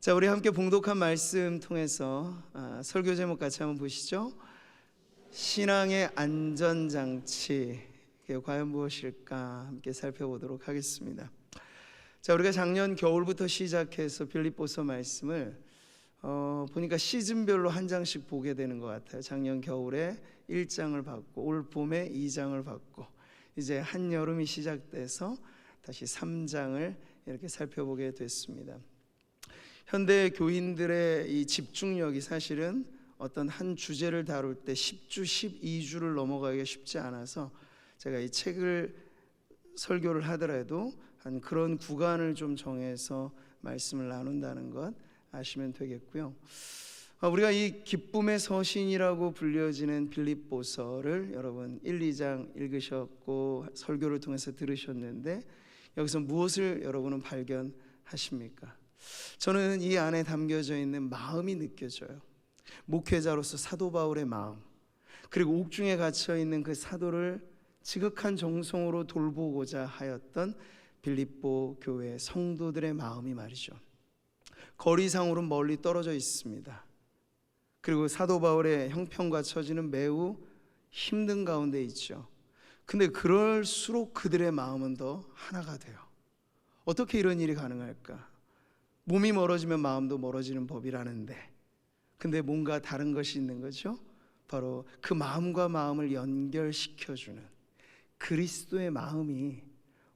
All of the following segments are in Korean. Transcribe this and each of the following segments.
자, 우리 함께 봉독한 말씀 통해서 설교 제목 같이 한번 보시죠. 신앙의 안전장치, 이게 과연 무엇일까 함께 살펴보도록 하겠습니다. 자, 우리가 작년 겨울부터 시작해서 빌립보서 말씀을 보니까 시즌별로 한 장씩 보게 되는 것 같아요. 작년 겨울에 1장을 받고 올 봄에 2장을 받고 이제 한여름이 시작돼서 다시 3장을 이렇게 살펴보게 됐습니다. 현대 교인들의 이 집중력이 사실은 어떤 한 주제를 다룰 때 10주, 12주를 넘어가기가 쉽지 않아서 제가 이 책을 설교를 하더라도 한 그런 구간을 좀 정해서 말씀을 나눈다는 것 아시면 되겠고요. 우리가 이 기쁨의 서신이라고 불려지는 빌립보서를 여러분 1, 2장 읽으셨고 설교를 통해서 들으셨는데 여기서 무엇을 여러분은 발견하십니까? 저는 이 안에 담겨져 있는 마음이 느껴져요. 목회자로서 사도 바울의 마음, 그리고 옥중에 갇혀 있는 그 사도를 지극한 정성으로 돌보고자 하였던 빌립보 교회 성도들의 마음이 말이죠. 거리상으로는 멀리 떨어져 있습니다. 그리고 사도 바울의 형편과 처지는 매우 힘든 가운데 있죠. 근데 그럴수록 그들의 마음은 더 하나가 돼요. 어떻게 이런 일이 가능할까? 몸이 멀어지면 마음도 멀어지는 법이라는데, 근데 뭔가 다른 것이 있는 거죠. 바로 그 마음과 마음을 연결시켜주는 그리스도의 마음이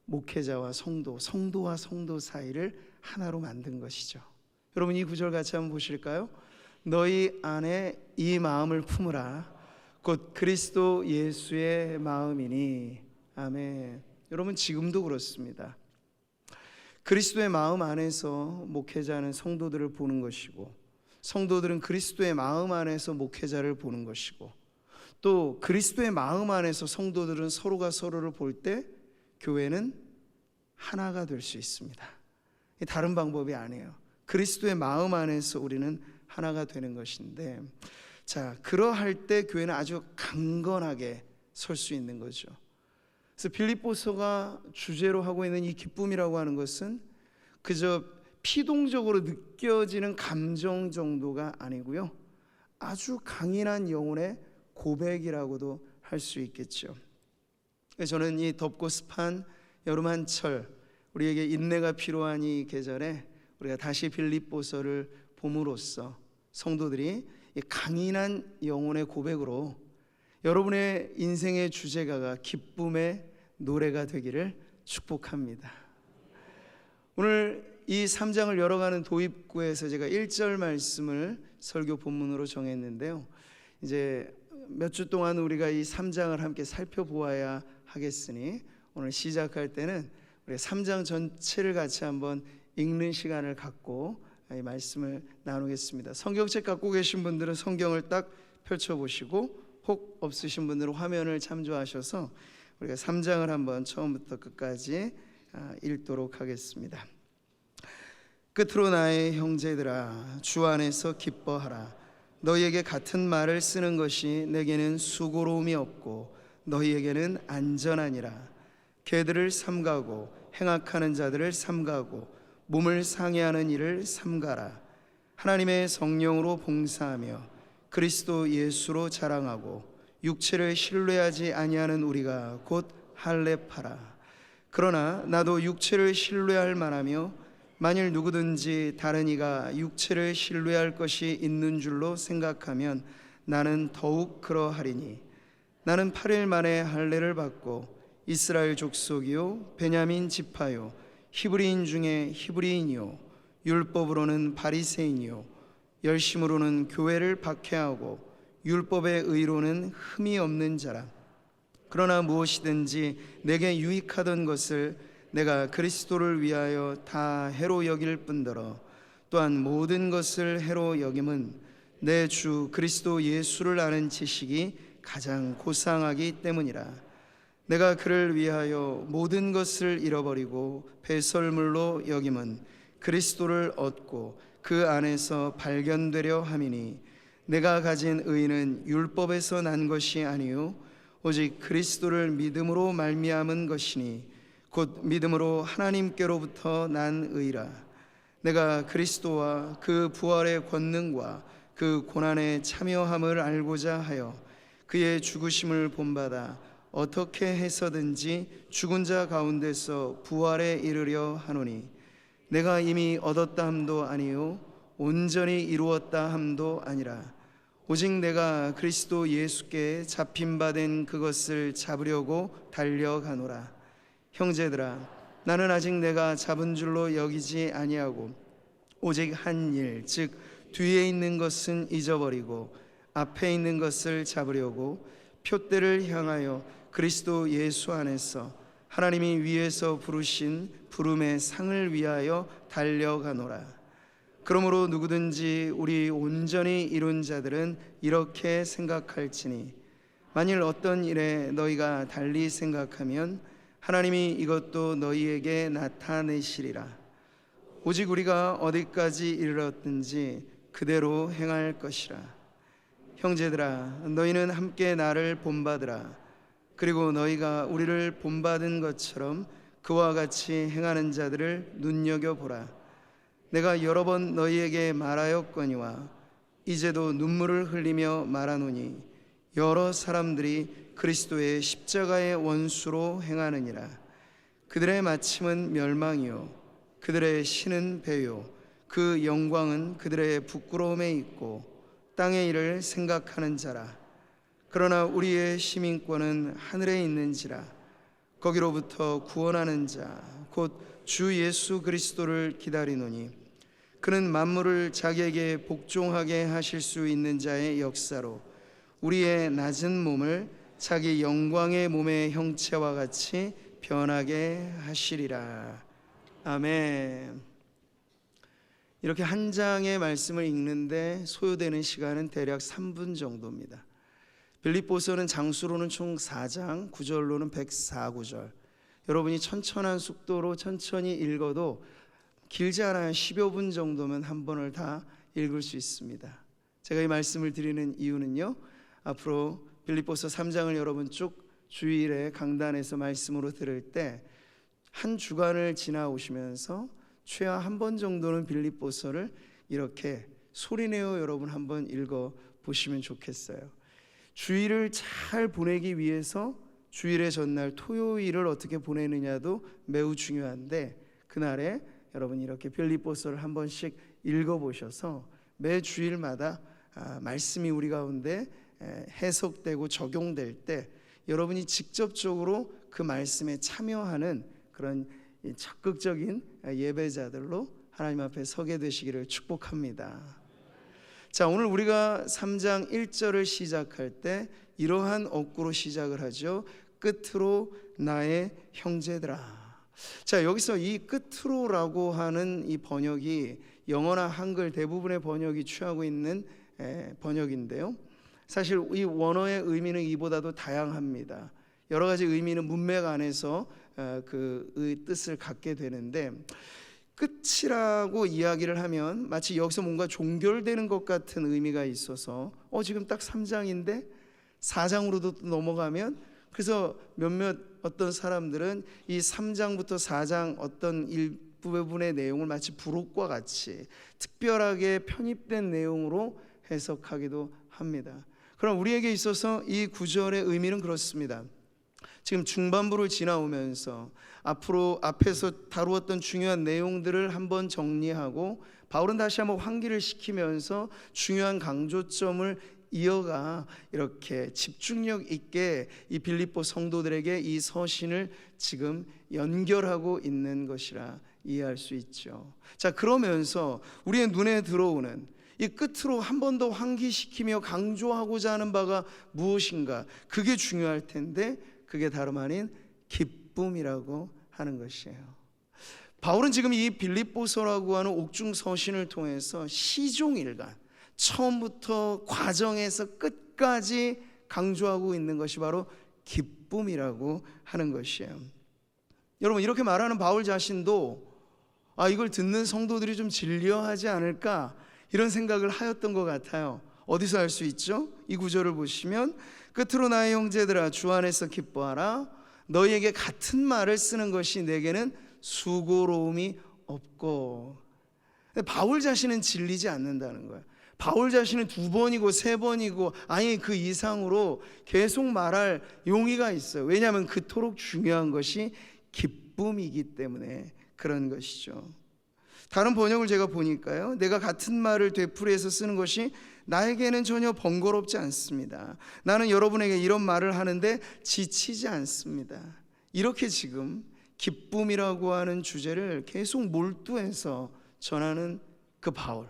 목회자와 성도, 성도와 성도 사이를 하나로 만든 것이죠. 여러분, 이 구절 같이 한번 보실까요? 너희 안에 이 마음을 품으라. 곧 그리스도 예수의 마음이니. 아멘. 여러분, 지금도 그렇습니다. 그리스도의 마음 안에서 목회자는 성도들을 보는 것이고, 성도들은 그리스도의 마음 안에서 목회자를 보는 것이고, 또 그리스도의 마음 안에서 성도들은 서로가 서로를 볼 때 교회는 하나가 될 수 있습니다. 다른 방법이 아니에요. 그리스도의 마음 안에서 우리는 하나가 되는 것인데, 자, 그러할 때 교회는 아주 강건하게 설 수 있는 거죠. 그래서 빌립보서가 주제로 하고 있는 이 기쁨이라고 하는 것은 그저 피동적으로 느껴지는 감정 정도가 아니고요, 아주 강인한 영혼의 고백이라고도 할 수 있겠죠. 저는 이 덥고 습한 여름 한철, 우리에게 인내가 필요한 이 계절에 우리가 다시 빌립보서를 봄으로써 성도들이 이 강인한 영혼의 고백으로 여러분의 인생의 주제가가 기쁨의 노래가 되기를 축복합니다. 오늘 이 3장을 열어가는 도입구에서 제가 1절 말씀을 설교 본문으로 정했는데요, 이제 몇 주 동안 우리가 이 3장을 함께 살펴보아야 하겠으니 오늘 시작할 때는 우리 3장 전체를 같이 한번 읽는 시간을 갖고 이 말씀을 나누겠습니다. 성경책 갖고 계신 분들은 성경을 딱 펼쳐보시고, 혹 없으신 분들은 화면을 참조하셔서 우리가 3장을 한번 처음부터 끝까지 읽도록 하겠습니다. 끝으로 나의 형제들아, 주 안에서 기뻐하라. 너희에게 같은 말을 쓰는 것이 내게는 수고로움이 없고 너희에게는 안전하니라. 개들을 삼가고 행악하는 자들을 삼가고 몸을 상해하는 일을 삼가라. 하나님의 성령으로 봉사하며 그리스도 예수로 자랑하고 육체를 신뢰하지 아니하는 우리가 곧 할례파라. 그러나 나도 육체를 신뢰할 만하며 만일 누구든지 다른 이가 육체를 신뢰할 것이 있는 줄로 생각하면 나는 더욱 그러하리니, 나는 8일 만에 할례를 받고 이스라엘 족속이요 베냐민 지파요 히브리인 중에 히브리인이요 율법으로는 바리새인이요 열심으로는 교회를 박해하고 율법의 의로는 흠이 없는 자라. 그러나 무엇이든지 내게 유익하던 것을 내가 그리스도를 위하여 다 해로 여길 뿐더러 또한 모든 것을 해로 여김은 내 주 그리스도 예수를 아는 지식이 가장 고상하기 때문이라. 내가 그를 위하여 모든 것을 잃어버리고 배설물로 여김은 그리스도를 얻고 그 안에서 발견되려 함이니, 내가 가진 의는 율법에서 난 것이 아니요 오직 그리스도를 믿음으로 말미암은 것이니 곧 믿음으로 하나님께로부터 난 의라. 내가 그리스도와 그 부활의 권능과 그 고난에 참여함을 알고자 하여 그의 죽으심을 본받아 어떻게 해서든지 죽은 자 가운데서 부활에 이르려 하노니 내가 이미 얻었다 함도 아니요 온전히 이루었다 함도 아니라 오직 내가 그리스도 예수께 잡힌 바 된 그것을 잡으려고 달려가노라. 형제들아, 나는 아직 내가 잡은 줄로 여기지 아니하고 오직 한 일, 즉 뒤에 있는 것은 잊어버리고 앞에 있는 것을 잡으려고 표대를 향하여 그리스도 예수 안에서 하나님이 위에서 부르신 부름의 상을 위하여 달려가노라. 그러므로 누구든지 우리 온전히 이룬 자들은 이렇게 생각할지니 만일 어떤 일에 너희가 달리 생각하면 하나님이 이것도 너희에게 나타내시리라. 오직 우리가 어디까지 이르렀든지 그대로 행할 것이라. 형제들아, 너희는 함께 나를 본받으라. 그리고 너희가 우리를 본받은 것처럼 그와 같이 행하는 자들을 눈여겨보라. 내가 여러 번 너희에게 말하였거니와 이제도 눈물을 흘리며 말하노니 여러 사람들이 그리스도의 십자가의 원수로 행하느니라. 그들의 마침은 멸망이요 그들의 신은 배요 그 영광은 그들의 부끄러움에 있고 땅의 일을 생각하는 자라. 그러나 우리의 시민권은 하늘에 있는지라. 거기로부터 구원하는 자 곧 주 예수 그리스도를 기다리노니 그는 만물을 자기에게 복종하게 하실 수 있는 자의 역사로 우리의 낮은 몸을 자기 영광의 몸의 형체와 같이 변하게 하시리라. 아멘. 이렇게 한 장의 말씀을 읽는데 소요되는 시간은 대략 3분 정도입니다. 빌립보서는 장수로는 총 4장, 구절로는 104구절. 여러분이 천천한 속도로 천천히 읽어도 길지 않아요. 10여 분 정도면 한 번을 다 읽을 수 있습니다. 제가 이 말씀을 드리는 이유는요, 앞으로 빌립보서 3장을 여러분 쭉 주일에 강단에서 말씀으로 들을 때 한 주간을 지나오시면서 최하 한 번 정도는 빌립보서를 이렇게 소리내어 여러분 한번 읽어 보시면 좋겠어요. 주일을 잘 보내기 위해서 주일의 전날 토요일을 어떻게 보내느냐도 매우 중요한데, 그날에 여러분 이렇게 빌립보서를 한 번씩 읽어보셔서 매 주일마다 말씀이 우리 가운데 해석되고 적용될 때 여러분이 직접적으로 그 말씀에 참여하는 그런 적극적인 예배자들로 하나님 앞에 서게 되시기를 축복합니다. 자, 오늘 우리가 3장 1절을 시작할 때 이러한 어구로 시작을 하죠. 끝으로 나의 형제들아. 자, 여기서 이 끝으로라고 하는 이 번역이 영어나 한글 대부분의 번역이 취하고 있는 번역인데요, 사실 이 원어의 의미는 이보다도 다양합니다. 여러 가지 의미는 문맥 안에서 그 뜻을 갖게 되는데, 끝이라고 이야기를 하면 마치 여기서 뭔가 종결되는 것 같은 의미가 있어서 지금 딱 3장인데 4장으로도 넘어가면, 그래서 몇몇 어떤 사람들은 이 3장부터 4장 어떤 일부분의 내용을 마치 부록과 같이 특별하게 편입된 내용으로 해석하기도 합니다. 그럼 우리에게 있어서 이 구절의 의미는 그렇습니다. 지금 중반부를 지나오면서 앞으로 앞에서 다루었던 중요한 내용들을 한번 정리하고 바울은 다시 한번 환기를 시키면서 중요한 강조점을 이어가 이렇게 집중력 있게 이 빌립보 성도들에게 이 서신을 지금 연결하고 있는 것이라 이해할 수 있죠. 자, 그러면서 우리의 눈에 들어오는 이 끝으로 한 번 더 환기시키며 강조하고자 하는 바가 무엇인가, 그게 중요할 텐데 그게 다름 아닌 기쁨이라고 하는 것이에요. 바울은 지금 이 빌립보서라고 하는 옥중 서신을 통해서 시종일관 처음부터 과정에서 끝까지 강조하고 있는 것이 바로 기쁨이라고 하는 것이에요. 여러분, 이렇게 말하는 바울 자신도 이걸 듣는 성도들이 좀 질려하지 않을까 이런 생각을 하였던 것 같아요. 어디서 알 수 있죠? 이 구절을 보시면 끝으로 나의 형제들아 주 안에서 기뻐하라. 너희에게 같은 말을 쓰는 것이 내게는 수고로움이 없고. 근데 바울 자신은 질리지 않는다는 거예요. 바울 자신은 2번이고 3번이고 아니 그 이상으로 계속 말할 용의가 있어요. 왜냐하면 그토록 중요한 것이 기쁨이기 때문에 그런 것이죠. 다른 번역을 제가 보니까요, 내가 같은 말을 되풀이해서 쓰는 것이 나에게는 전혀 번거롭지 않습니다. 나는 여러분에게 이런 말을 하는데 지치지 않습니다. 이렇게 지금 기쁨이라고 하는 주제를 계속 몰두해서 전하는 그 바울,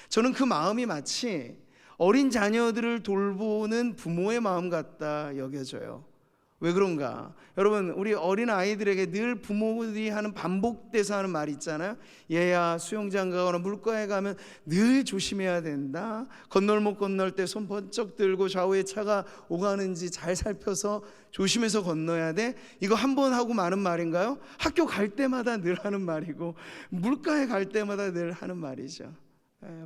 저는 그 마음이 마치 어린 자녀들을 돌보는 부모의 마음 같다 여겨져요. 왜 그런가? 여러분, 우리 어린 아이들에게 늘 부모들이 하는 반복돼서 하는 말 있잖아요. 얘야, 수영장 가거나 물가에 가면 늘 조심해야 된다. 건널목 건널 때 손 번쩍 들고 좌우에 차가 오가는지 잘 살펴서 조심해서 건너야 돼. 이거 한 번 하고 마는 말인가요? 학교 갈 때마다 늘 하는 말이고 물가에 갈 때마다 늘 하는 말이죠.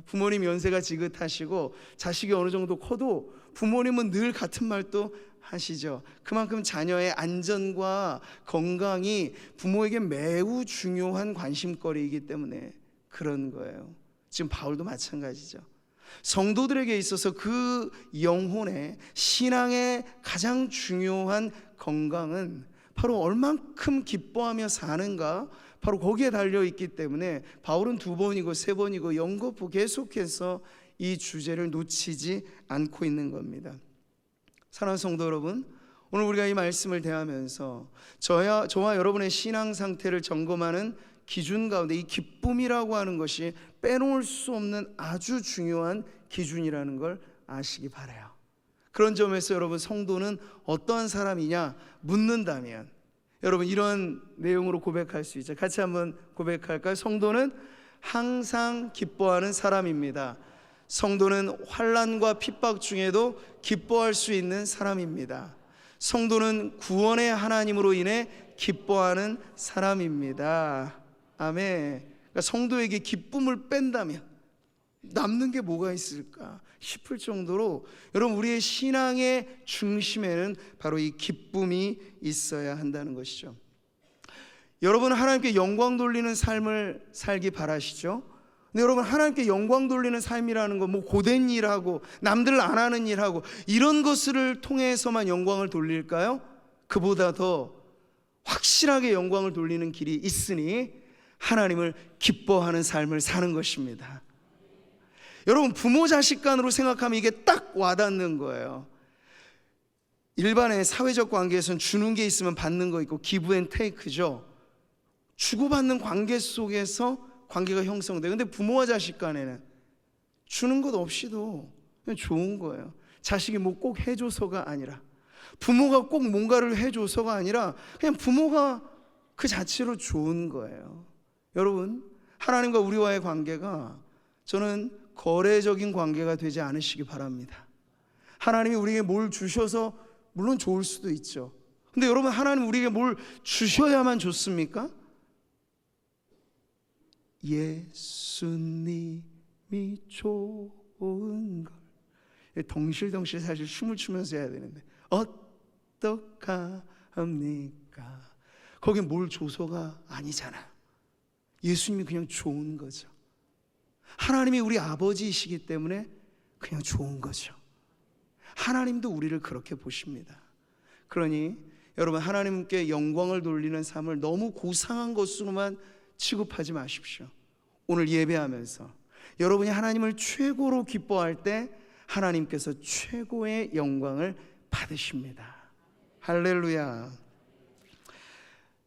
부모님 연세가 지긋하시고 자식이 어느 정도 커도 부모님은 늘 같은 말도 하시죠. 그만큼 자녀의 안전과 건강이 부모에게 매우 중요한 관심거리이기 때문에 그런 거예요. 지금 바울도 마찬가지죠. 성도들에게 있어서 그 영혼의 신앙의 가장 중요한 건강은 바로 얼만큼 기뻐하며 사는가, 바로 거기에 달려있기 때문에 바울은 2번이고 3번이고 연거푸 계속해서 이 주제를 놓치지 않고 있는 겁니다. 사랑하는 성도 여러분, 오늘 우리가 이 말씀을 대하면서 저와 여러분의 신앙 상태를 점검하는 기준 가운데 이 기쁨이라고 하는 것이 빼놓을 수 없는 아주 중요한 기준이라는 걸 아시기 바라요. 그런 점에서 여러분, 성도는 어떠한 사람이냐 묻는다면 여러분, 이런 내용으로 고백할 수 있죠. 같이 한번 고백할까요? 성도는 항상 기뻐하는 사람입니다. 성도는 환난과 핍박 중에도 기뻐할 수 있는 사람입니다. 성도는 구원의 하나님으로 인해 기뻐하는 사람입니다. 아멘. 그러니까 성도에게 기쁨을 뺀다면 남는 게 뭐가 있을까 싶을 정도로 여러분, 우리의 신앙의 중심에는 바로 이 기쁨이 있어야 한다는 것이죠. 여러분은 하나님께 영광 돌리는 삶을 살기 바라시죠? 근데 여러분, 하나님께 영광 돌리는 삶이라는 거 뭐 고된 일하고 남들 안 하는 일하고 이런 것을 통해서만 영광을 돌릴까요? 그보다 더 확실하게 영광을 돌리는 길이 있으니 하나님을 기뻐하는 삶을 사는 것입니다. 여러분, 부모 자식 간으로 생각하면 이게 딱 와닿는 거예요. 일반의 사회적 관계에서는 주는 게 있으면 받는 거 있고 기브 앤 테이크죠. 주고받는 관계 속에서 관계가 형성돼요. 근데 부모와 자식 간에는 주는 것 없이도 그냥 좋은 거예요. 자식이 뭐 꼭 해줘서가 아니라, 부모가 꼭 뭔가를 해줘서가 아니라 그냥 부모가 그 자체로 좋은 거예요. 여러분, 하나님과 우리와의 관계가 저는 거래적인 관계가 되지 않으시기 바랍니다. 하나님이 우리에게 뭘 주셔서 물론 좋을 수도 있죠. 근데 여러분, 하나님 우리에게 뭘 주셔야만 좋습니까? 예수님이 좋은 걸 덩실덩실 사실 춤을 추면서 해야 되는데 어떡합니까? 거긴 뭘 줘서가 아니잖아요. 예수님이 그냥 좋은 거죠. 하나님이 우리 아버지이시기 때문에 그냥 좋은 거죠. 하나님도 우리를 그렇게 보십니다. 그러니 여러분, 하나님께 영광을 돌리는 삶을 너무 고상한 것으로만 취급하지 마십시오. 오늘 예배하면서 여러분이 하나님을 최고로 기뻐할 때 하나님께서 최고의 영광을 받으십니다. 할렐루야.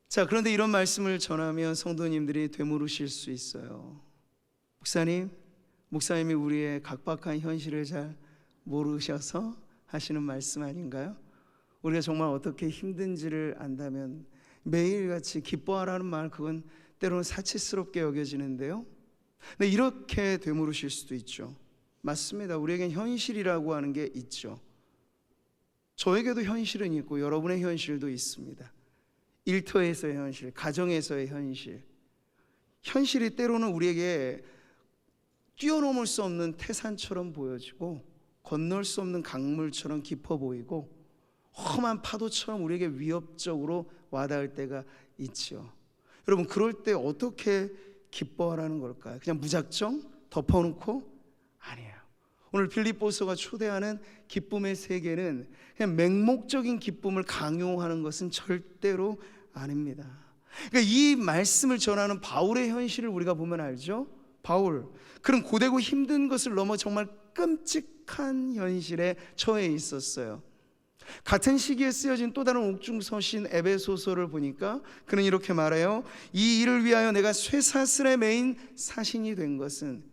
자, 그런데 이런 말씀을 전하면 성도님들이 되물으실 수 있어요. 목사님이 우리의 각박한 현실을 잘 모르셔서 하시는 말씀 아닌가요? 우리가 정말 어떻게 힘든지를 안다면 매일같이 기뻐하라는 말, 그건 때로는 사치스럽게 여겨지는데요. 근데 이렇게 되물으실 수도 있죠. 맞습니다. 우리에겐 현실이라고 하는 게 있죠. 저에게도 현실은 있고 여러분의 현실도 있습니다. 일터에서의 현실, 가정에서의 현실. 현실이 때로는 우리에게 뛰어넘을 수 없는 태산처럼 보여지고 건널 수 없는 강물처럼 깊어 보이고 험한 파도처럼 우리에게 위협적으로 와닿을 때가 있죠. 여러분, 그럴 때 어떻게 기뻐하라는 걸까요? 그냥 무작정 덮어놓고? 아니에요. 오늘 빌립보서가 초대하는 기쁨의 세계는 그냥 맹목적인 기쁨을 강요하는 것은 절대로 아닙니다. 그러니까 이 말씀을 전하는 바울의 현실을 우리가 보면 알죠? 바울, 그런 고되고 힘든 것을 넘어 정말 끔찍한 현실에 처해 있었어요. 같은 시기에 쓰여진 또 다른 옥중서신 에베소서를 보니까 그는 이렇게 말해요. 이 일을 위하여 내가 쇠사슬에 매인 사신이 된 것은,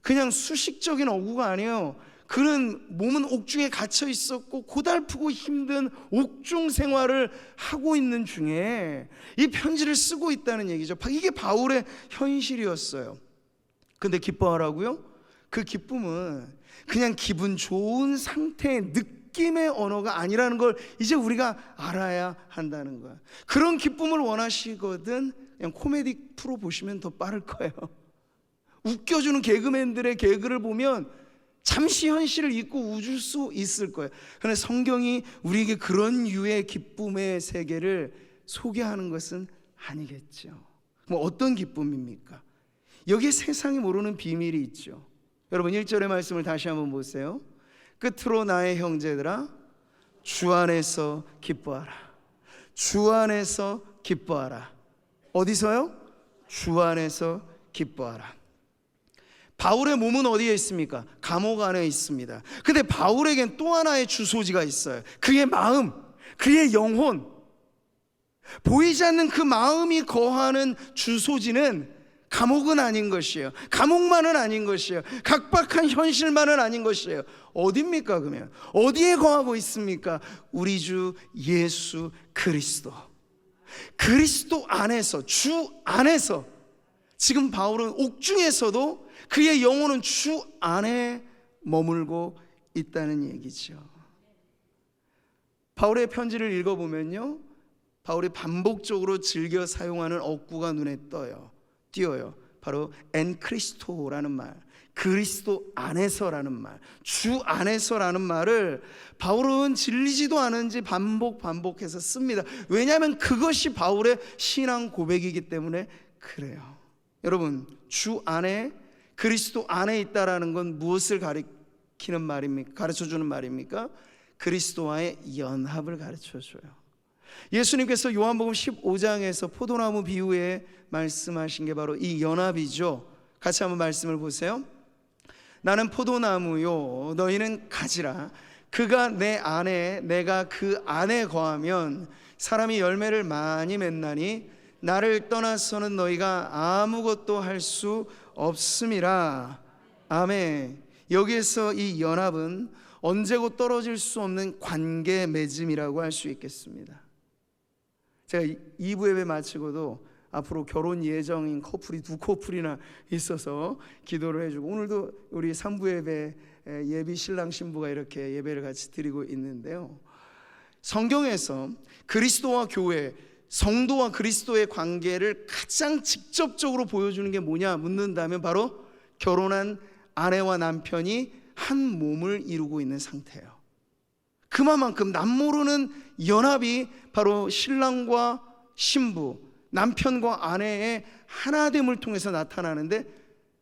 그냥 수식적인 어구가 아니에요. 그는 몸은 옥중에 갇혀 있었고 고달프고 힘든 옥중 생활을 하고 있는 중에 이 편지를 쓰고 있다는 얘기죠. 이게 바울의 현실이었어요. 근데 기뻐하라고요? 그 기쁨은 그냥 기분 좋은 상태의 느낌의 언어가 아니라는 걸 이제 우리가 알아야 한다는 거야. 그런 기쁨을 원하시거든 그냥 코미디 프로 보시면 더 빠를 거예요. 웃겨주는 개그맨들의 개그를 보면 잠시 현실을 잊고 웃을 수 있을 거예요. 그런데 성경이 우리에게 그런 유의 기쁨의 세계를 소개하는 것은 아니겠죠. 뭐 어떤 기쁨입니까? 여기에 세상이 모르는 비밀이 있죠. 여러분 1절의 말씀을 다시 한번 보세요. 끝으로 나의 형제들아 주 안에서 기뻐하라. 주 안에서 기뻐하라. 어디서요? 주 안에서 기뻐하라. 바울의 몸은 어디에 있습니까? 감옥 안에 있습니다. 근데 바울에겐 또 하나의 주소지가 있어요. 그의 마음, 그의 영혼, 보이지 않는 그 마음이 거하는 주소지는 감옥은 아닌 것이에요. 감옥만은 아닌 것이에요. 각박한 현실만은 아닌 것이에요. 어디입니까? 그러면 어디에 거하고 있습니까? 우리 주 예수 그리스도. 그리스도 안에서, 주 안에서. 지금 바울은 옥중에서도 그의 영혼은 주 안에 머물고 있다는 얘기죠. 바울의 편지를 읽어보면요, 바울이 반복적으로 즐겨 사용하는 어구가 눈에 띄어요. 바로 엔크리스토라는 말, 그리스도 안에서라는 말, 주 안에서라는 말을 바울은 질리지도 않은지 반복해서 씁니다. 왜냐하면 그것이 바울의 신앙 고백이기 때문에 그래요. 여러분, 주 안에, 그리스도 안에 있다라는 건 무엇을 가리키는 말입니까? 가르쳐주는 말입니까? 그리스도와의 연합을 가르쳐줘요. 예수님께서 요한복음 15장에서 포도나무 비유에 말씀하신 게 바로 이 연합이죠. 같이 한번 말씀을 보세요. 나는 포도나무요 너희는 가지라. 그가 내 안에 내가 그 안에 거하면 사람이 열매를 많이 맺나니 나를 떠나서는 너희가 아무것도 할 수 없음이라. 아멘. 여기에서 이 연합은 언제고 떨어질 수 없는 관계 맺음이라고 할 수 있겠습니다. 제가 2부 예배 마치고도 앞으로 결혼 예정인 커플이 2커플이나 있어서 기도를 해주고, 오늘도 우리 3부 예배 예비 신랑 신부가 이렇게 예배를 같이 드리고 있는데요, 성경에서 그리스도와 교회, 성도와 그리스도의 관계를 가장 직접적으로 보여주는 게 뭐냐 묻는다면 바로 결혼한 아내와 남편이 한 몸을 이루고 있는 상태예요. 그만큼 남모르는 연합이 바로 신랑과 신부, 남편과 아내의 하나됨을 통해서 나타나는데,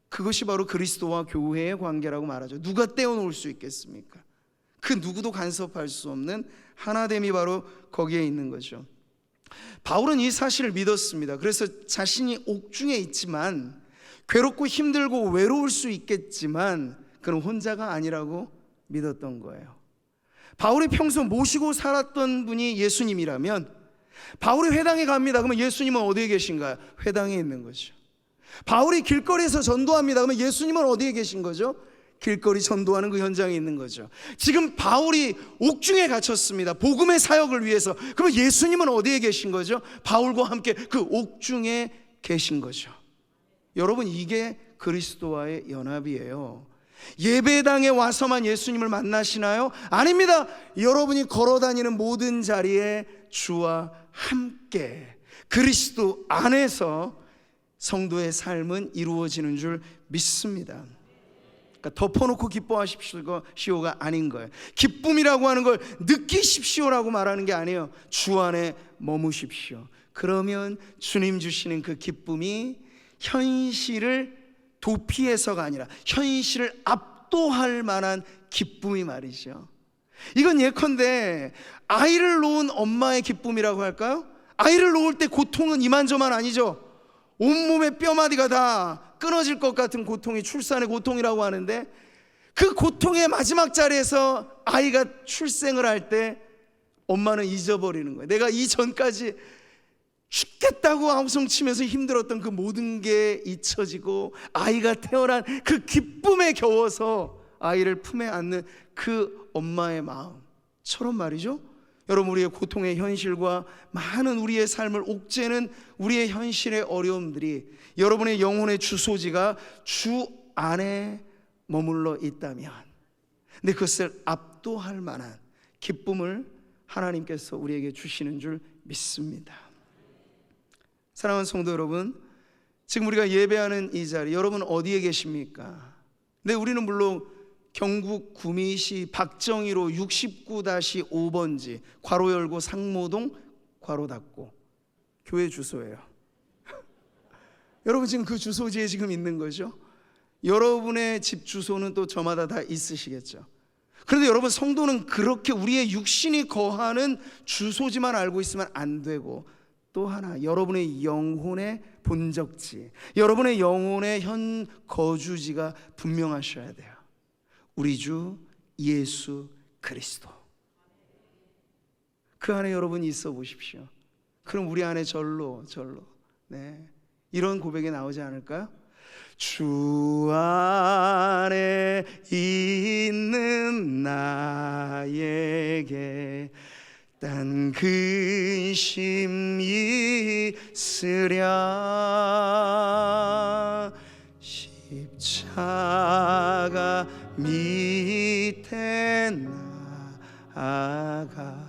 그것이 바로 그리스도와 교회의 관계라고 말하죠. 누가 떼어놓을 수 있겠습니까? 그 누구도 간섭할 수 없는 하나됨이 바로 거기에 있는 거죠. 바울은 이 사실을 믿었습니다. 그래서 자신이 옥중에 있지만, 괴롭고 힘들고 외로울 수 있겠지만 그는 혼자가 아니라고 믿었던 거예요. 바울이 평소 모시고 살았던 분이 예수님이라면, 바울이 회당에 갑니다. 그러면 예수님은 어디에 계신가요? 회당에 있는 거죠. 바울이 길거리에서 전도합니다. 그러면 예수님은 어디에 계신 거죠? 길거리 전도하는 그 현장에 있는 거죠. 지금 바울이 옥중에 갇혔습니다. 복음의 사역을 위해서. 그러면 예수님은 어디에 계신 거죠? 바울과 함께 그 옥중에 계신 거죠. 여러분, 이게 그리스도와의 연합이에요. 예배당에 와서만 예수님을 만나시나요? 아닙니다. 여러분이 걸어다니는 모든 자리에 주와 함께 그리스도 안에서 성도의 삶은 이루어지는 줄 믿습니다. 그러니까 덮어놓고 기뻐하십시오가 아닌 거예요. 기쁨이라고 하는 걸 느끼십시오라고 말하는 게 아니에요. 주 안에 머무십시오. 그러면 주님 주시는 그 기쁨이 현실을 도피해서가 아니라 현실을 압도할 만한 기쁨이 말이죠. 이건 예컨대 아이를 놓은 엄마의 기쁨이라고 할까요? 아이를 놓을 때 고통은 이만저만 아니죠. 온몸의 뼈마디가 다 끊어질 것 같은 고통이 출산의 고통이라고 하는데, 그 고통의 마지막 자리에서 아이가 출생을 할 때 엄마는 잊어버리는 거예요. 내가 이전까지 죽겠다고 아우성치면서 힘들었던 그 모든 게 잊혀지고 아이가 태어난 그 기쁨에 겨워서 아이를 품에 안는 그 엄마의 마음처럼 말이죠. 여러분, 우리의 고통의 현실과 많은 우리의 삶을 옥죄는 우리의 현실의 어려움들이 여러분의 영혼의 주소지가 주 안에 머물러 있다면, 근데 그것을 압도할 만한 기쁨을 하나님께서 우리에게 주시는 줄 믿습니다. 사랑하는 성도 여러분, 지금 우리가 예배하는 이 자리, 여러분 어디에 계십니까? 근데 우리는 물론 경북 구미시 박정희로 69-5번지 괄호 열고 상모동 괄호 닫고 교회 주소예요. 여러분 지금 그 주소지에 지금 있는 거죠. 여러분의 집 주소는 또 저마다 다 있으시겠죠. 그런데 여러분, 성도는 그렇게 우리의 육신이 거하는 주소지만 알고 있으면 안 되고, 또 하나 여러분의 영혼의 본적지, 여러분의 영혼의 현 거주지가 분명하셔야 돼요. 우리 주 예수 그리스도. 그 안에 여러분이 있어 보십시오. 그럼 우리 안에 절로 이런 고백이 나오지 않을까요? 주 안에 있는 나에게 딴 근심 있으랴. 십자가 밑에 나아가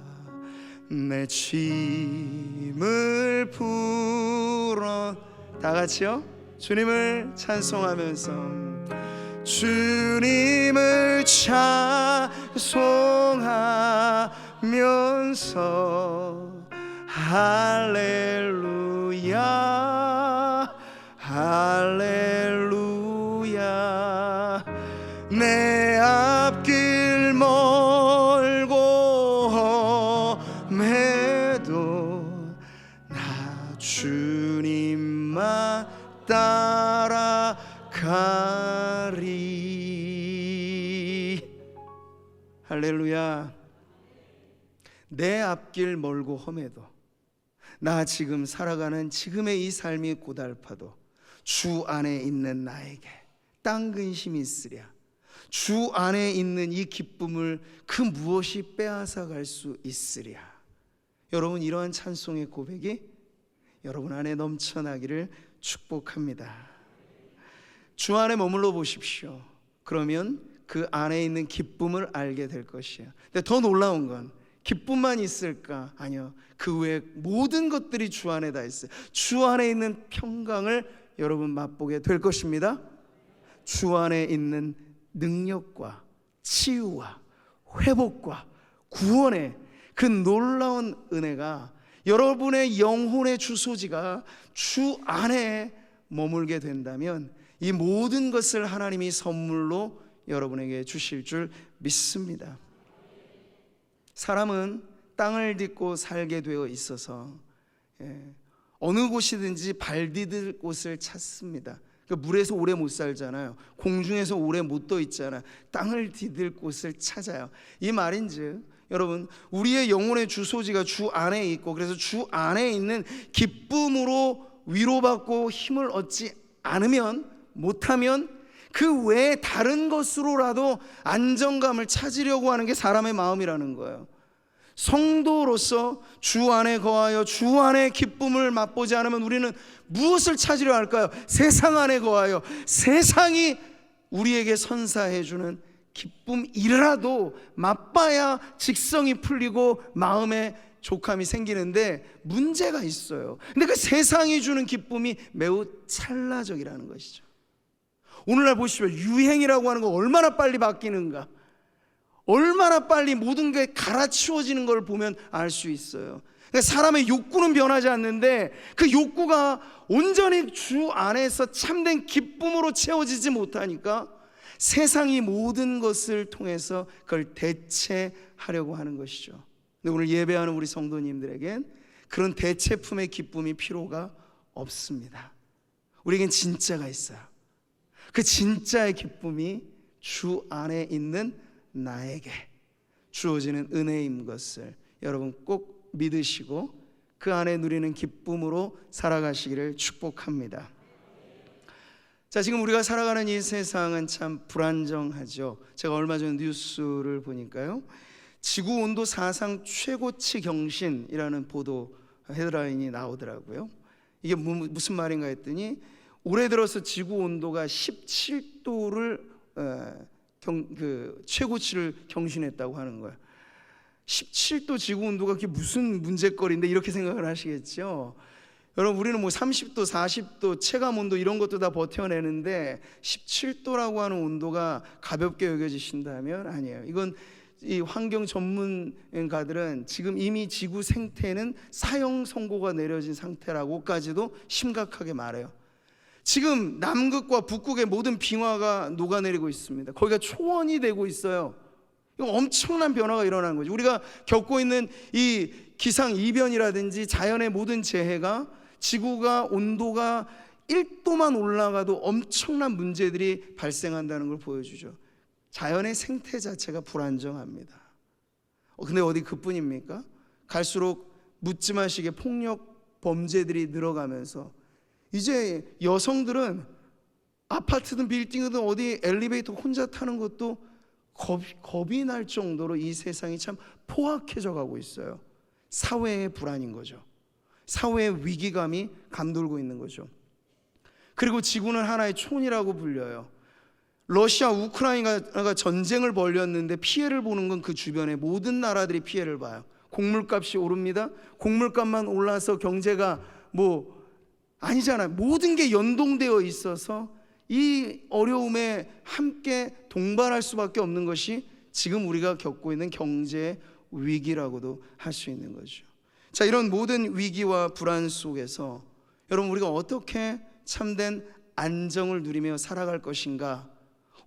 내 짐을 풀어. 다 같이요. 주님을 찬송하면서 주님을 찬송하면서 할렐루야 할렐루야. 내 앞길 멀고 험해도 나 주님만 따라가리. 할렐루야. 내 앞길 멀고 험해도, 나 지금 살아가는 지금의 이 삶이 고달파도 주 안에 있는 나에게 딴 근심이 있으랴. 주 안에 있는 이 기쁨을 그 무엇이 빼앗아 갈 수 있으랴. 여러분, 이러한 찬송의 고백이 여러분 안에 넘쳐나기를 축복합니다. 주 안에 머물러 보십시오. 그러면 그 안에 있는 기쁨을 알게 될 것이에요. 근데 더 놀라운 건 기쁨만 있을까? 아니요. 그 외에 모든 것들이 주 안에 다 있어요. 주 안에 있는 평강을 여러분 맛보게 될 것입니다. 주 안에 있는 능력과 치유와 회복과 구원의 그 놀라운 은혜가 여러분의 영혼의 주소지가 주 안에 머물게 된다면 이 모든 것을 하나님이 선물로 여러분에게 주실 줄 믿습니다. 사람은 땅을 딛고 살게 되어 있어서 어느 곳이든지 발 디딜 곳을 찾습니다. 물에서 오래 못 살잖아요. 공중에서 오래 못 떠 있잖아요. 땅을 디딜 곳을 찾아요. 이 말인즉 여러분, 우리의 영혼의 주소지가 주 안에 있고, 그래서 주 안에 있는 기쁨으로 위로받고 힘을 얻지 않으면, 못하면 그 외에 다른 것으로라도 안정감을 찾으려고 하는 게 사람의 마음이라는 거예요. 성도로서 주 안에 거하여 주 안에 기쁨을 맛보지 않으면 우리는 무엇을 찾으려 할까요? 세상 안에 거하여 세상이 우리에게 선사해주는 기쁨이라도 맛봐야 직성이 풀리고 마음에 족함이 생기는데 문제가 있어요. 근데 그 세상이 주는 기쁨이 매우 찰나적이라는 것이죠. 오늘날 보시면 유행이라고 하는 거 얼마나 빨리 바뀌는가, 얼마나 빨리 모든 게 갈아치워지는 걸 보면 알 수 있어요. 그러니까 사람의 욕구는 변하지 않는데 그 욕구가 온전히 주 안에서 참된 기쁨으로 채워지지 못하니까 세상이 모든 것을 통해서 그걸 대체하려고 하는 것이죠. 근데 오늘 예배하는 우리 성도님들에겐 그런 대체품의 기쁨이 필요가 없습니다. 우리에겐 진짜가 있어요. 그 진짜의 기쁨이 주 안에 있는 나에게 주어지는 은혜인 것을 여러분 꼭 믿으시고 그 안에 누리는 기쁨으로 살아가시기를 축복합니다. 자, 지금 우리가 살아가는 이 세상은 참 불안정하죠. 제가 얼마 전 뉴스를 보니까요, 지구온도 사상 최고치 경신이라는 보도 헤드라인이 나오더라고요. 이게 무슨 말인가 했더니 올해 들어서 지구온도가 17도를 최고치를 경신했다고 하는 거예요. 17도 지구온도가 그게 무슨 문제거리인데 이렇게 생각을 하시겠죠. 여러분, 우리는 뭐 30도, 40도, 체감온도 이런 것도 다 버텨내는데 17도라고 하는 온도가 가볍게 여겨지신다면 아니에요. 이건 이 환경 전문가들은 지금 이미 지구 생태는 사형 선고가 내려진 상태라고까지도 심각하게 말해요. 지금 남극과 북극의 모든 빙하가 녹아내리고 있습니다. 거기가 초원이 되고 있어요. 이거 엄청난 변화가 일어나는 거죠. 우리가 겪고 있는 이 기상이변이라든지 자연의 모든 재해가 지구가 온도가 1도만 올라가도 엄청난 문제들이 발생한다는 걸 보여주죠. 자연의 생태 자체가 불안정합니다. 근데 어디 그뿐입니까? 갈수록 묻지마시게 폭력 범죄들이 늘어가면서 이제 여성들은 아파트든 빌딩이든 어디 엘리베이터 혼자 타는 것도 겁이 날 정도로 이 세상이 참 포악해져 가고 있어요. 사회의 불안인 거죠. 사회의 위기감이 감돌고 있는 거죠. 그리고 지구는 하나의 촌이라고 불려요. 러시아, 우크라이나가 전쟁을 벌였는데 피해를 보는 건 그 주변의 모든 나라들이 피해를 봐요. 곡물값이 오릅니다. 곡물값만 올라서 경제가 아니잖아요. 모든 게 연동되어 있어서 이 어려움에 함께 동반할 수밖에 없는 것이 지금 우리가 겪고 있는 경제 위기라고도 할 수 있는 거죠. 자, 이런 모든 위기와 불안 속에서 여러분, 우리가 어떻게 참된 안정을 누리며 살아갈 것인가?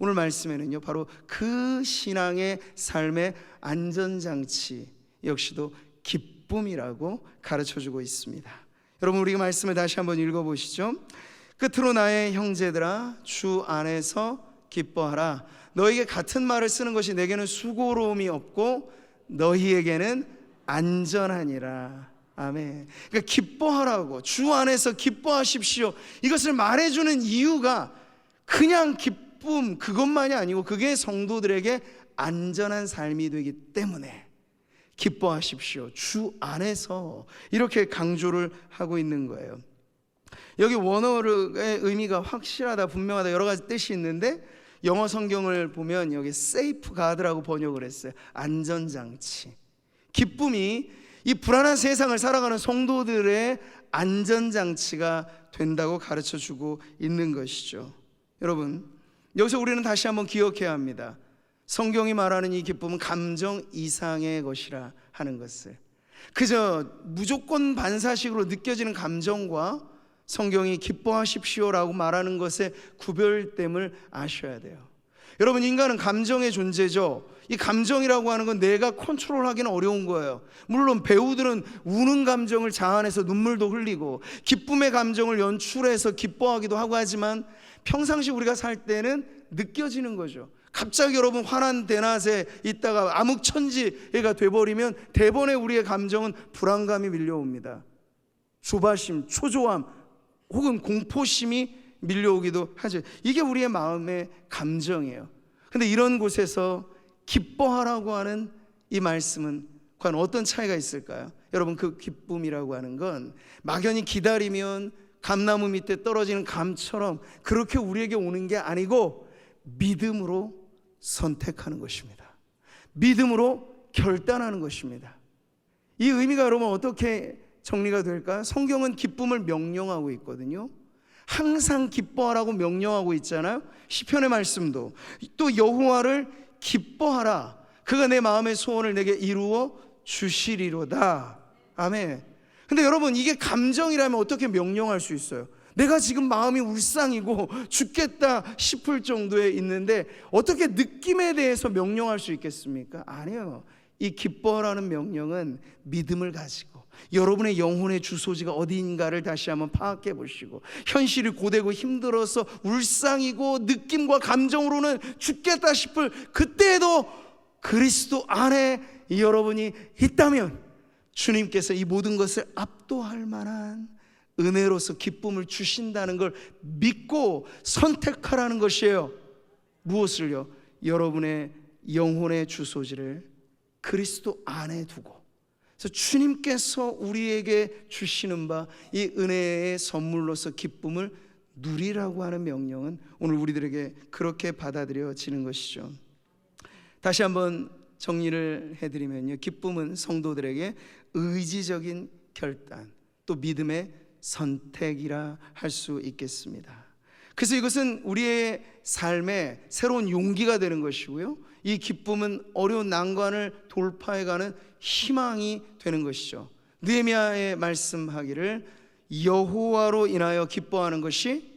오늘 말씀에는요, 바로 그 신앙의 삶의 안전장치 역시도 기쁨이라고 가르쳐주고 있습니다. 여러분, 우리 말씀을 다시 한번 읽어보시죠. 끝으로 나의 형제들아, 주 안에서 기뻐하라. 너에게 같은 말을 쓰는 것이 내게는 수고로움이 없고 너희에게는 안전하니라. 아멘. 그러니까 기뻐하라고, 주 안에서 기뻐하십시오, 이것을 말해주는 이유가 그냥 기쁨 그것만이 아니고 그게 성도들에게 안전한 삶이 되기 때문에 기뻐하십시오, 주 안에서, 이렇게 강조를 하고 있는 거예요. 여기 원어의 의미가 확실하다, 분명하다, 여러 가지 뜻이 있는데 영어 성경을 보면 여기 세이프 가드라고 번역을 했어요. 안전장치. 기쁨이 이 불안한 세상을 살아가는 성도들의 안전장치가 된다고 가르쳐주고 있는 것이죠. 여러분, 여기서 우리는 다시 한번 기억해야 합니다. 성경이 말하는 이 기쁨은 감정 이상의 것이라 하는 것을, 그저 무조건 반사식으로 느껴지는 감정과 성경이 기뻐하십시오라고 말하는 것의 구별됨을 아셔야 돼요. 여러분, 인간은 감정의 존재죠. 이 감정이라고 하는 건 내가 컨트롤하기는 어려운 거예요. 물론 배우들은 우는 감정을 자아내서 눈물도 흘리고 기쁨의 감정을 연출해서 기뻐하기도 하고 하지만 평상시 우리가 살 때는 느껴지는 거죠. 갑자기 여러분 화난 대낮에 있다가 암흑천지가 돼버리면 대번에 우리의 감정은 불안감이 밀려옵니다. 조바심, 초조함 혹은 공포심이 밀려오기도 하죠. 이게 우리의 마음의 감정이에요. 근데 이런 곳에서 기뻐하라고 하는 이 말씀은 과연 어떤 차이가 있을까요? 여러분, 그 기쁨이라고 하는 건 막연히 기다리면 감나무 밑에 떨어지는 감처럼 그렇게 우리에게 오는 게 아니고 믿음으로 선택하는 것입니다. 믿음으로 결단하는 것입니다. 이 의미가 여러분 어떻게 정리가 될까요? 성경은 기쁨을 명령하고 있거든요. 항상 기뻐하라고 명령하고 있잖아요. 시편의 말씀도 또 여호와를 기뻐하라, 그가 내 마음의 소원을 내게 이루어 주시리로다. 아멘. 근데 여러분, 이게 감정이라면 어떻게 명령할 수 있어요? 내가 지금 마음이 울상이고 죽겠다 싶을 정도에 있는데 어떻게 느낌에 대해서 명령할 수 있겠습니까? 아니요. 이 기뻐라는 명령은 믿음을 가지고 여러분의 영혼의 주소지가 어디인가를 다시 한번 파악해 보시고, 현실이 고되고 힘들어서 울상이고 느낌과 감정으로는 죽겠다 싶을 그때에도 그리스도 안에 여러분이 있다면 주님께서 이 모든 것을 압도할 만한 은혜로서 기쁨을 주신다는 걸 믿고 선택하라는 것이에요. 무엇을요? 여러분의 영혼의 주소지를 그리스도 안에 두고, 그래서 주님께서 우리에게 주시는 바 이 은혜의 선물로서 기쁨을 누리라고 하는 명령은 오늘 우리들에게 그렇게 받아들여지는 것이죠. 다시 한번 정리를 해드리면요, 기쁨은 성도들에게 의지적인 결단, 또 믿음의 선택이라 할 수 있겠습니다. 그래서 이것은 우리의 삶에 새로운 용기가 되는 것이고요, 이 기쁨은 어려운 난관을 돌파해가는 희망이 되는 것이죠. 느헤미야의 말씀하기를 여호와로 인하여 기뻐하는 것이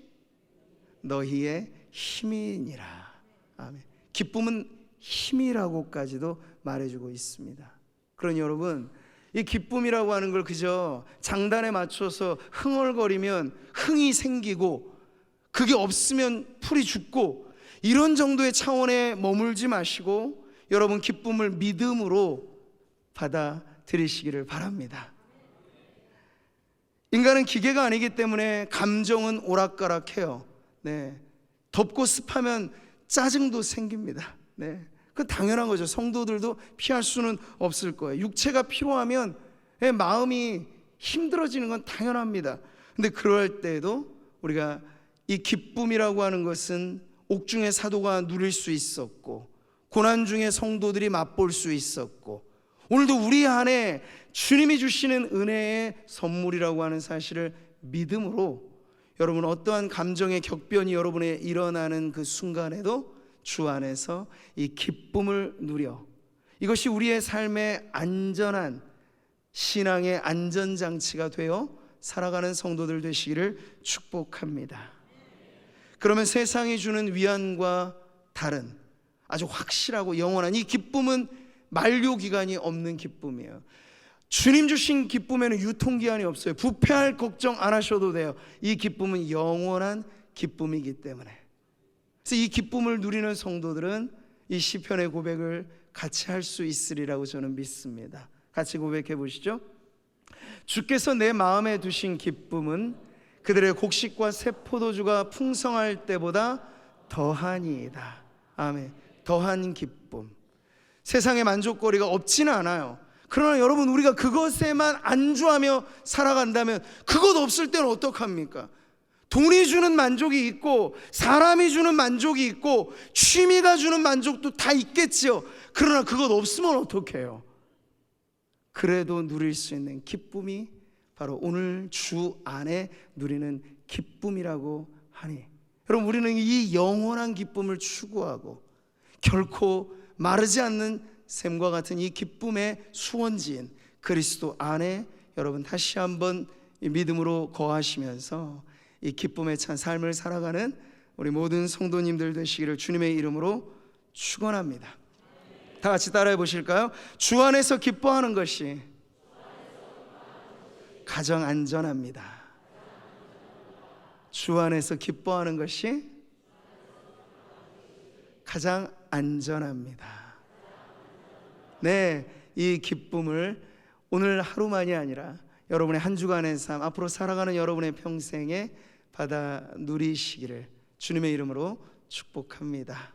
너희의 힘이니라. 아멘. 기쁨은 힘이라고까지도 말해주고 있습니다. 그러니 여러분, 이 기쁨이라고 하는 걸 그저 장단에 맞춰서 흥얼거리면 흥이 생기고 그게 없으면 풀이 죽고 이런 정도의 차원에 머물지 마시고 여러분, 기쁨을 믿음으로 받아들이시기를 바랍니다. 인간은 기계가 아니기 때문에 감정은 오락가락해요. 네. 덥고 습하면 짜증도 생깁니다. 네. 그 당연한 거죠. 성도들도 피할 수는 없을 거예요. 육체가 피로하면 마음이 힘들어지는 건 당연합니다. 근데 그럴 때에도 우리가 이 기쁨이라고 하는 것은 옥중의 사도가 누릴 수 있었고, 고난 중에 성도들이 맛볼 수 있었고, 오늘도 우리 안에 주님이 주시는 은혜의 선물이라고 하는 사실을 믿음으로 여러분, 어떠한 감정의 격변이 여러분에 일어나는 그 순간에도 주 안에서 이 기쁨을 누려, 이것이 우리의 삶의 안전한 신앙의 안전장치가 되어 살아가는 성도들 되시기를 축복합니다. 그러면 세상이 주는 위안과 다른 아주 확실하고 영원한 이 기쁨은 만료기간이 없는 기쁨이에요. 주님 주신 기쁨에는 유통기한이 없어요. 부패할 걱정 안 하셔도 돼요. 이 기쁨은 영원한 기쁨이기 때문에. 그래서 이 기쁨을 누리는 성도들은 이 시편의 고백을 같이 할 수 있으리라고 저는 믿습니다. 같이 고백해 보시죠. 주께서 내 마음에 두신 기쁨은 그들의 곡식과 새 포도주가 풍성할 때보다 더하니이다. 아멘. 더한 기쁨. 세상에 만족거리가 없지는 않아요. 그러나 여러분, 우리가 그것에만 안주하며 살아간다면 그것 없을 때는 어떡합니까? 돈이 주는 만족이 있고 사람이 주는 만족이 있고 취미가 주는 만족도 다 있겠지요. 그러나 그것 없으면 어떡해요? 그래도 누릴 수 있는 기쁨이 바로 오늘 주 안에 누리는 기쁨이라고 하니, 여러분, 우리는 이 영원한 기쁨을 추구하고 결코 마르지 않는 샘과 같은 이 기쁨의 수원지인 그리스도 안에 여러분 다시 한번 이 믿음으로 거하시면서 이 기쁨에 찬 삶을 살아가는 우리 모든 성도님들 되시기를 주님의 이름으로 축원합니다. 다 같이 따라해 보실까요? 주 안에서 기뻐하는 것이 가장 안전합니다. 주 안에서 기뻐하는 것이 가장 안전합니다. 네, 이 기쁨을 오늘 하루만이 아니라 여러분의 한 주간의 삶, 앞으로 살아가는 여러분의 평생에 받아 누리시기를 주님의 이름으로 축복합니다.